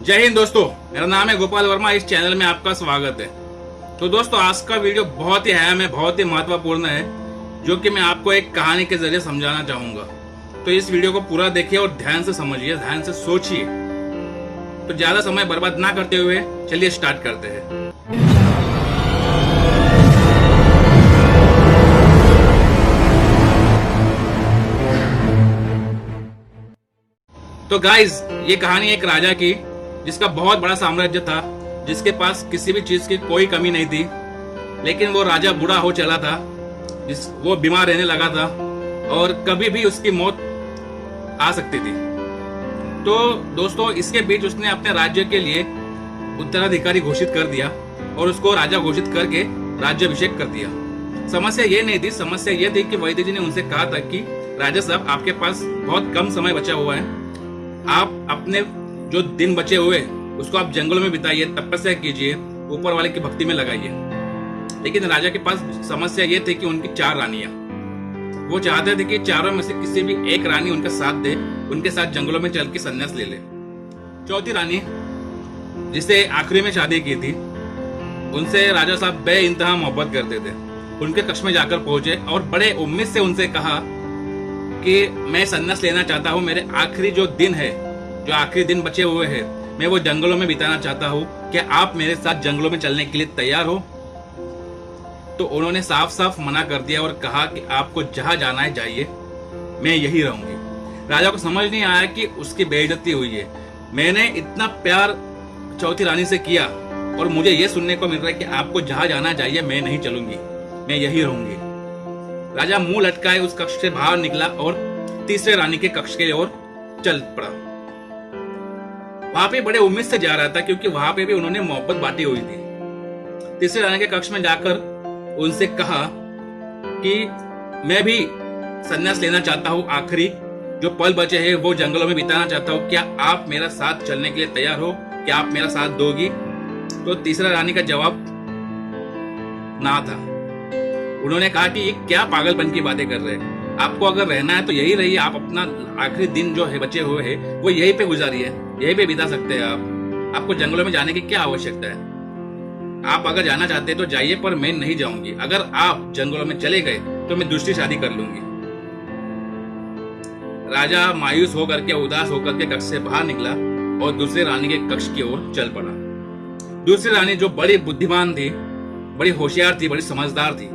जय हिंद दोस्तों, मेरा नाम है गोपाल वर्मा। इस चैनल में आपका स्वागत है। तो दोस्तों, आज का वीडियो बहुत ही अहम है, बहुत ही महत्वपूर्ण है, जो कि मैं आपको एक कहानी के जरिए समझाना चाहूंगा। तो इस वीडियो को पूरा देखिए और ध्यान से समझिए, ध्यान से सोचिए। तो ज्यादा समय बर्बाद ना करते हुए चलिए स्टार्ट करते हैं। तो गाइज, ये कहानी एक राजा की, जिसका बहुत बड़ा साम्राज्य था, जिसके पास किसी भी चीज की कोई कमी नहीं थी। लेकिन वो राजा बूढ़ा हो चला था, वो बीमार रहने लगा था और कभी भी उसकी मौत आ सकती थी। तो दोस्तों, इसके बीच उसने अपने राज्य के लिए उत्तराधिकारी घोषित कर दिया और उसको राजा घोषित करके राज्याभिषेक कर दिया। समस्या ये नहीं थी, समस्या ये थी कि वैद्य जी ने उनसे कहा था कि राजा साहब, आपके पास बहुत कम समय बचा हुआ है, आप अपने जो दिन बचे हुए उसको आप जंगलों में बिताइए, तपस्या कीजिए, ऊपर वाले की भक्ति में लगाइए। लेकिन राजा के पास समस्या ये थी कि उनकी 4 रानियां, वो चाहते थे कि चारों में से किसी भी एक रानी उनका साथ दे, उनके साथ जंगलों में चल के संन्यास ले ले। चौथी रानी, जिसे आखिरी में शादी की थी, उनसे राजा साहब बे इंतहा मोहब्बत करते थे। उनके कक्ष में जाकर पहुंचे और बड़े उम्मीद से उनसे कहा कि मैं संन्यास लेना चाहता हूँ, मेरे आखिरी जो दिन है, जो आखिरी दिन बचे हुए हैं, मैं वो जंगलों में बिताना चाहता हूँ। क्या आप मेरे साथ जंगलों में चलने के लिए तैयार हो? तो उन्होंने साफ साफ मना कर दिया और कहा कि आपको जहां जाना है जाइए, मैं यही रहूंगी। राजा को समझ नहीं आया कि उसकी बेइज्जती हुई है। मैंने इतना प्यार चौथी रानी से किया और मुझे ये सुनने को मिल रहा है कि आपको जहां जाना चाहिए, मैं नहीं चलूंगी, मैं यही रहूंगी। राजा मुंह लटकाए उस कक्ष से बाहर निकला और तीसरे रानी के कक्ष की ओर चल पड़ा। वहां पे बड़े उम्मीद से जा रहा था, क्योंकि वहां पे भी उन्होंने मोहब्बत बांटी हुई थी। तीसरे रानी के कक्ष में जाकर उनसे कहा कि मैं भी संन्यास लेना चाहता हूँ, आखिरी जो पल बचे हैं वो जंगलों में बिताना चाहता हूँ। क्या आप मेरा साथ चलने के लिए तैयार हो? क्या आप मेरा साथ दोगी? तो तीसरा रानी का जवाब ना था। उन्होंने कहा कि ये क्या पागलपन की बातें कर रहे हैं, आपको अगर रहना है तो यही रहिए, आप अपना आखिरी दिन जो है बचे हुए हैं वो यहीं पे गुजारिए, यहीं पे बिता सकते हैं आप। आपको जंगलों में जाने की क्या आवश्यकता है? आप अगर जाना चाहते हैं तो जाइए, पर मैं नहीं जाऊंगी। अगर आप जंगलों में चले गए तो मैं दूसरी शादी कर लूंगी। राजा मायूस होकर के, उदास होकर के कक्ष से बाहर निकला और दूसरे रानी के कक्ष की ओर चल पड़ा। दूसरी रानी, जो बड़ी बुद्धिमान थी, बड़ी होशियार थी, बड़ी समझदार थी,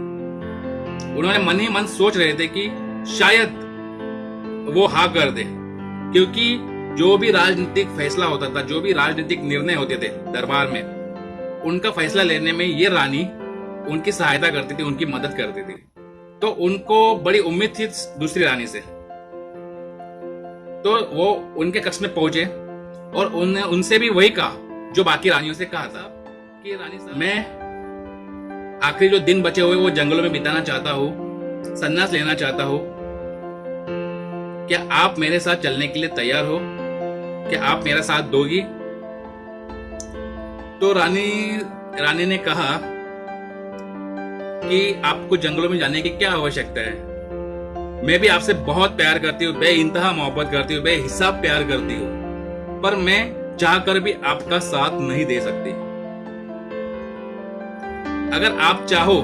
उन्होंने मन ही मन सोच रहे थे कि शायद वो हाँ कर दे, क्योंकि जो भी राजनीतिक फैसला होता था, जो भी राजनीतिक निर्णय होते थे दरबार में, उनका फैसला लेने में ये रानी उनकी सहायता करती थी, उनकी मदद करती थी। तो उनको बड़ी उम्मीद थी दूसरी रानी से। तो वो उनके कक्ष में पहुंचे और उनसे भी वही कहा जो बाकी रानियों से कहा था कि रानी साहब, मैं आखिरी जो दिन बचे हुए वो जंगलों में बिताना चाहता हूँ, संन्यास लेना चाहता हूँ। क्या आप मेरे साथ चलने के लिए तैयार हो? क्या आप मेरा साथ दोगी? तो रानी ने कहा कि आपको जंगलों में जाने की क्या आवश्यकता है? मैं भी आपसे बहुत प्यार करती हूँ, बेइंतहा मोहब्बत करती हूँ, बेहिसाब प्यार करती हूँ, पर मैं चाहकर भी आपका साथ नहीं दे सकती। अगर आप चाहो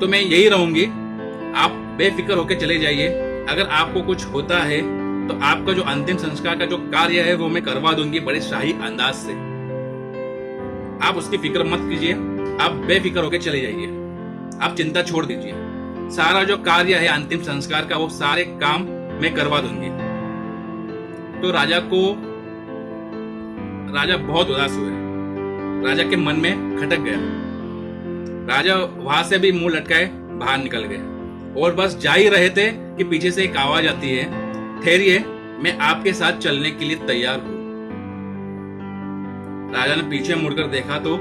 तो मैं यही रहूंगी, आप बेफिक्र होकर चले जाइए। अगर आपको कुछ होता है तो आपका जो अंतिम संस्कार का जो कार्य है वो मैं करवा दूंगी बड़े शाही अंदाज से। आप उसकी फिक्र मत कीजिए, आप बेफिक्र होकर चले जाइए, आप चिंता छोड़ दीजिए। सारा जो कार्य है अंतिम संस्कार का, वो सारे काम मैं करवा दूंगी। तो राजा बहुत उदास हुए, राजा के मन में खटक गया। राजा वहां से भी मुंह लटकाए बाहर निकल गए और बस जा ही रहे थे कि पीछे से एक आवाज आती है, ठहरिए, मैं आपके साथ चलने के लिए तैयार हूं। राजा ने पीछे मुड़कर देखा तो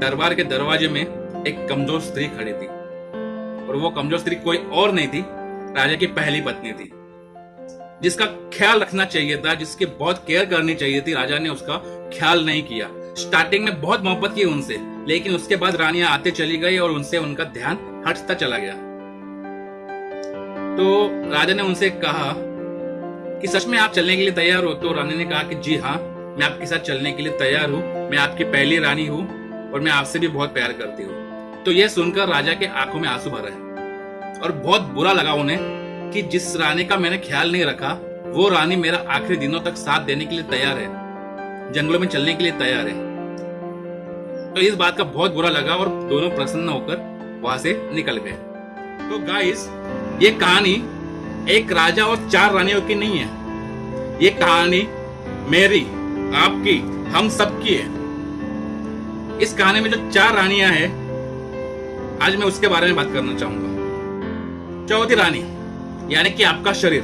दरबार के दरवाजे में एक कमजोर स्त्री खड़ी थी, और वो कमजोर स्त्री कोई और नहीं थी, राजा की पहली पत्नी थी, जिसका ख्याल रखना चाहिए था, जिसकी बहुत केयर करनी चाहिए थी। राजा ने उसका ख्याल नहीं किया। स्टार्टिंग में बहुत मोहब्बत की उनसे, लेकिन उसके बाद रानियां आते चली गई और उनसे उनका ध्यान हटता चला गया। तो राजा ने उनसे कहा कि सच में आप चलने के लिए तैयार हो? तो रानी ने कहा कि जी हाँ, मैं आपके साथ चलने के लिए तैयार हूँ, मैं आपकी पहली रानी हूँ और मैं आपसे भी बहुत प्यार करती हूँ। तो यह सुनकर राजा के आंखों में आंसू भरे और बहुत बुरा लगा उन्हें कि जिस रानी का मैंने ख्याल नहीं रखा वो रानी मेरा आखिरी दिनों तक साथ देने के लिए तैयार है, जंगलों में चलने के लिए तैयार है। तो इस बात का बहुत बुरा लगा और दोनों प्रसन्न होकर वहां से निकल गए। तो गाइस, ये कहानी एक राजा और 4 रानियों की नहीं है, ये कहानी मेरी, आपकी, हम सबकी है। इस कहानी में जो 4 रानियां हैं, आज मैं उसके बारे में बात करना चाहूंगा। चौथी रानी यानी कि आपका शरीर,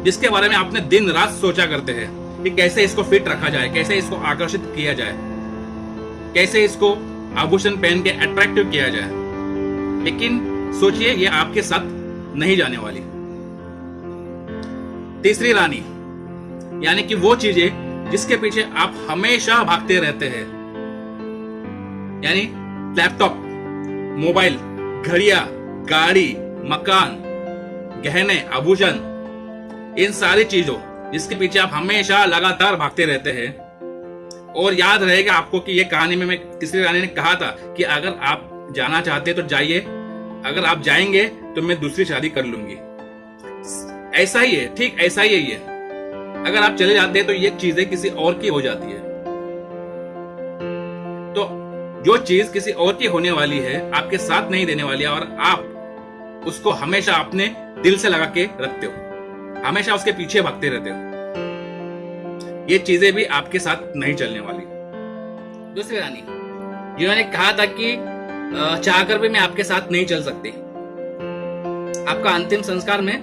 जिसके बारे में आपने दिन रात सोचा करते हैं कि कैसे इसको फिट रखा जाए, कैसे इसको आकर्षित किया जाए, कैसे इसको आभूषण पहन के अट्रैक्टिव किया जाए। लेकिन सोचिए, ये आपके साथ नहीं जाने वाली। तीसरी रानी यानी कि वो चीजें जिसके पीछे आप हमेशा भागते रहते हैं, यानी लैपटॉप, मोबाइल, घड़ियां, गाड़ी, मकान, गहने, आभूषण, इन सारी चीजों जिसके पीछे आप हमेशा लगातार भागते रहते हैं। और याद रहेगा आपको कि ये कहानी में मैं तीसरी रानी ने कहा था कि अगर आप जाना चाहते तो जाइए, अगर आप जाएंगे तो मैं दूसरी शादी कर लूंगी। ऐसा ही है, ठीक ऐसा ही है ये। अगर आप चले जाते हैं तो ये चीजें किसी और की हो जाती है। तो जो चीज किसी और की होने वाली है, आपके साथ नहीं देने वाली है, और आप उसको हमेशा अपने दिल से लगा के रखते हो, हमेशा उसके पीछे भागते रहते हो, ये चीजें भी आपके साथ नहीं चलने वाली। दूसरी रानी जिन्होंने कहा था कि चाहकर भी मैं आपके साथ नहीं चल सकती, आपका अंतिम संस्कार मैं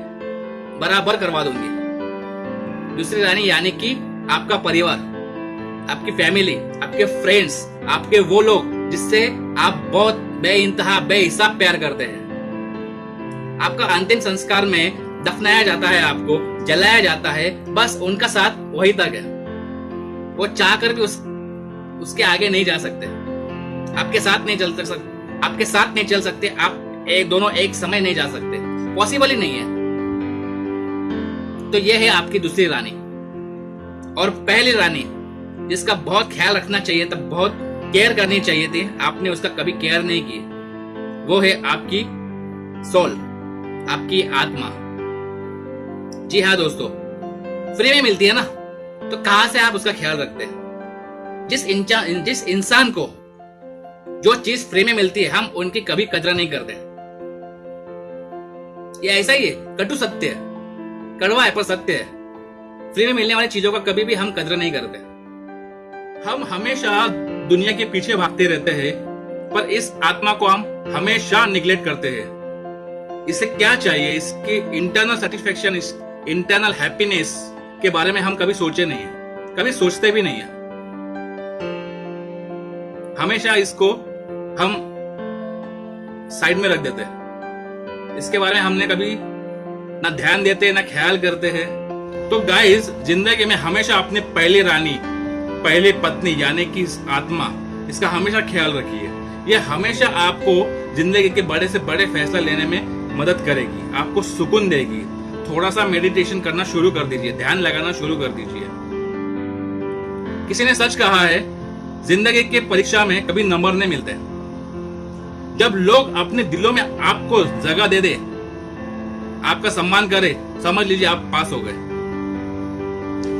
बराबर करवा दूंगी। दूसरी रानी यानी कि आपका परिवार, आपकी फैमिली, आपके फ्रेंड्स, आपके वो लोग जिससे आप बहुत बेइंतहा बेहिसाब प्यार करते हैं। आपका अंतिम संस्कार में दफनाया जाता है, आपको जलाया जाता है, बस उनका साथ वही तक है। वो चाहकर भी उसके आगे नहीं जा सकते, आपके साथ नहीं चल सकते, आपके साथ नहीं चल सकते, आप दोनों एक समय नहीं जा सकते, पॉसिबल ही नहीं है। तो ये है आपकी दूसरी रानी। और पहली रानी जिसका बहुत ख्याल रखना चाहिए था, बहुत केयर करनी चाहिए थी, आपने उसका कभी केयर नहीं की, वो है आपकी सोल, आपकी आत्मा। जी हाँ दोस्तों, फ्री में मिलती है ना, तो कहां से आप उसका ख्याल रखते हैं? जिस इंसान को जो चीज फ्री में मिलती है, हम उनकी कभी कदर नहीं करते। ये ऐसा ही है, कटु सत्य है, कड़वा है पर सत्य है। फ्री में मिलने वाली चीजों का कभी भी हम कदर नहीं करते। हम हमेशा दुनिया के पीछे भागते रहते हैं, पर इस आत्मा को हम हमेशा निग्लेक्ट करते हैं। इसे क्या चाहिए, इसकी इंटरनल सेटिस्फेक्शन, इस इंटरनल हैप्पीनेस के बारे में हम कभी सोचे नहीं है, कभी सोचते भी नहीं है। हमेशा इसको हम साइड में रख देते हैं, इसके बारे में हमने कभी ना ध्यान देते ना ख्याल करते हैं। तो गाइस, जिंदगी में हमेशा अपने पहली रानी, पहली पत्नी यानी कि इस आत्मा, इसका हमेशा ख्याल रखिए। यह हमेशा आपको जिंदगी के बड़े से बड़े फैसला लेने में मदद करेगी, आपको सुकून देगी। थोड़ा सा मेडिटेशन करना शुरू कर दीजिए, ध्यान लगाना शुरू कर दीजिए। किसी ने सच कहा है, जिंदगी के परीक्षा में कभी नंबर नहीं मिलते। जब लोग अपने दिलों में आपको जगह दे दे, आपका सम्मान करे, समझ लीजिए आप पास हो गए।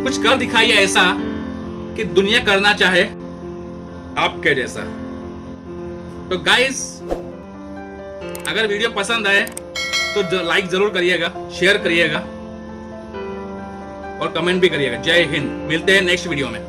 कुछ कर दिखाइए ऐसा कि दुनिया करना चाहे आपके जैसा। तो गाइस, अगर वीडियो पसंद आए तो लाइक जरूर करिएगा, शेयर करिएगा और कमेंट भी करिएगा। जय हिंद। मिलते हैं नेक्स्ट वीडियो में।